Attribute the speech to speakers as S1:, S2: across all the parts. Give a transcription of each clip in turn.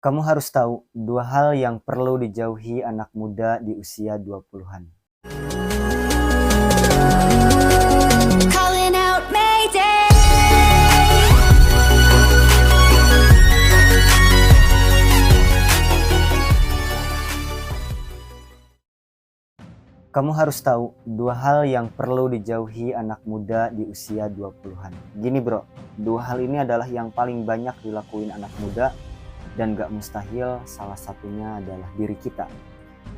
S1: Kamu harus tahu dua hal yang perlu dijauhi anak muda di usia 20-an.
S2: Calling out Mayday.
S1: Kamu harus tahu dua hal yang perlu dijauhi anak muda di usia 20-an. Gini bro, dua hal ini adalah yang paling banyak dilakuin anak muda dan gak mustahil salah satunya adalah diri kita.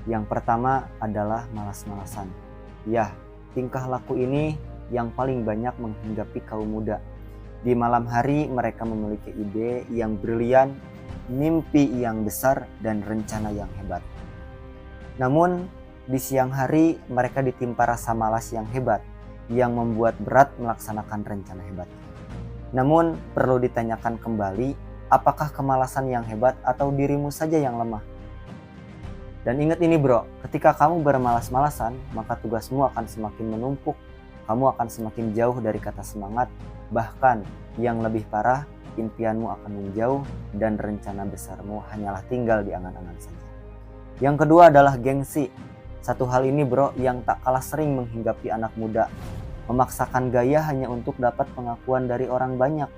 S1: Yang pertama adalah malas-malasan. Ya, tingkah laku ini yang paling banyak menghinggapi kaum muda. Di malam hari mereka memiliki ide yang brilian, mimpi yang besar, dan rencana yang hebat. Namun, di siang hari mereka ditimpa rasa malas yang hebat, yang membuat berat melaksanakan rencana hebat. Namun, perlu ditanyakan kembali, apakah kemalasan yang hebat atau dirimu saja yang lemah? Dan ingat ini bro, ketika kamu bermalas-malasan, maka tugasmu akan semakin menumpuk, kamu akan semakin jauh dari kata semangat, bahkan yang lebih parah, impianmu akan menjauh dan rencana besarmu hanyalah tinggal di angan-angan saja. Yang kedua adalah gengsi. Satu hal ini bro yang tak kalah sering menghinggapi anak muda, memaksakan gaya hanya untuk dapat pengakuan dari orang banyak,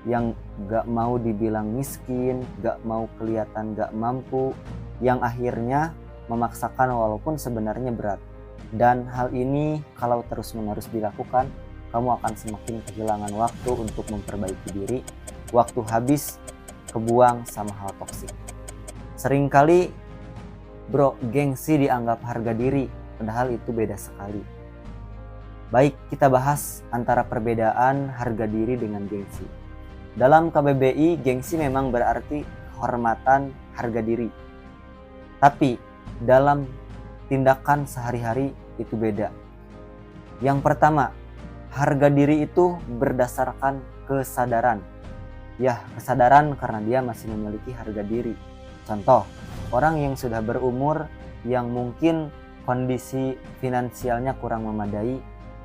S1: yang gak mau dibilang miskin, gak mau kelihatan gak mampu, yang akhirnya memaksakan walaupun sebenarnya berat. Dan hal ini kalau terus-menerus dilakukan, kamu akan semakin kehilangan waktu untuk memperbaiki diri, waktu habis kebuang sama hal toksik. Seringkali bro, gengsi dianggap harga diri, padahal itu beda sekali. Baik, kita bahas antara perbedaan harga diri dengan gengsi. Dalam KBBI, gengsi memang berarti kehormatan, harga diri. Tapi dalam tindakan sehari-hari itu beda. Yang pertama, harga diri itu berdasarkan kesadaran. Ya, kesadaran karena dia masih memiliki harga diri. Contoh, orang yang sudah berumur yang mungkin kondisi finansialnya kurang memadai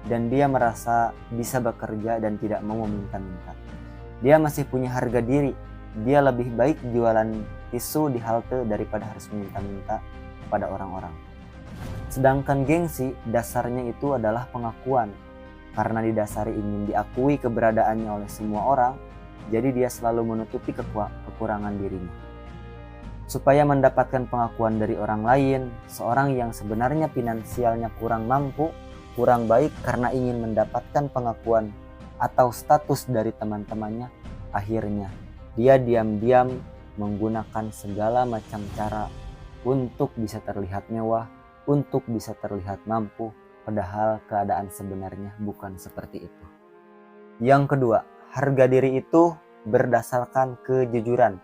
S1: dan dia merasa bisa bekerja dan tidak mau meminta-minta. Dia masih punya harga diri. Dia lebih baik jualan tisu di halte daripada harus meminta-minta kepada orang-orang. Sedangkan gengsi dasarnya itu adalah pengakuan. Karena didasari ingin diakui keberadaannya oleh semua orang, jadi dia selalu menutupi kekurangan dirinya. Supaya mendapatkan pengakuan dari orang lain, seorang yang sebenarnya finansialnya kurang mampu, kurang baik karena ingin mendapatkan pengakuan atau status dari teman-temannya, akhirnya dia diam-diam menggunakan segala macam cara untuk bisa terlihat mewah, untuk bisa terlihat mampu, padahal keadaan sebenarnya bukan seperti itu. Yang kedua, harga diri itu berdasarkan kejujuran.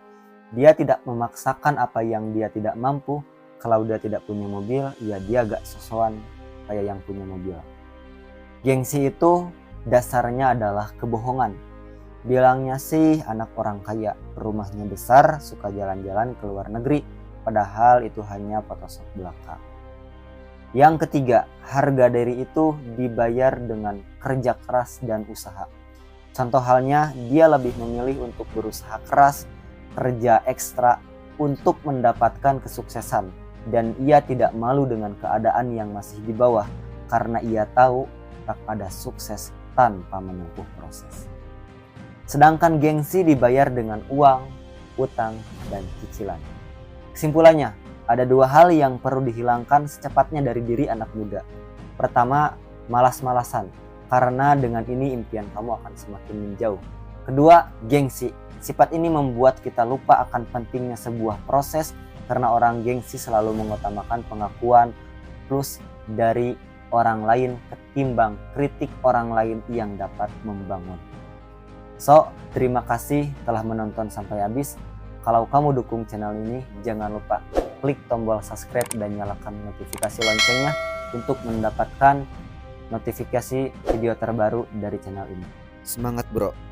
S1: Dia tidak memaksakan apa yang dia tidak mampu. Kalau dia tidak punya mobil, ya dia gak sosokan kayak yang punya mobil. Gengsi itu dasarnya adalah kebohongan. Bilangnya sih anak orang kaya, rumahnya besar, suka jalan-jalan ke luar negeri, padahal itu hanya Photoshop belaka. Yang ketiga, harga diri itu dibayar dengan kerja keras dan usaha. Contoh halnya, dia lebih memilih untuk berusaha keras, kerja ekstra untuk mendapatkan kesuksesan, dan ia tidak malu dengan keadaan yang masih di bawah karena ia tahu tak ada sukses tanpa menempuh proses. Sedangkan gengsi dibayar dengan uang, utang, dan cicilan. Kesimpulannya, ada dua hal yang perlu dihilangkan secepatnya dari diri anak muda. Pertama, malas-malasan, karena dengan ini impian kamu akan semakin menjauh. Kedua, gengsi. Sifat ini membuat kita lupa akan pentingnya sebuah proses karena orang gengsi selalu mengutamakan pengakuan plus dari orang lain ketimbang kritik orang lain yang dapat membangun. So, terima kasih telah menonton sampai habis. Kalau kamu dukung channel ini, jangan lupa klik tombol subscribe dan nyalakan notifikasi loncengnya untuk mendapatkan notifikasi video terbaru dari channel ini. Semangat bro!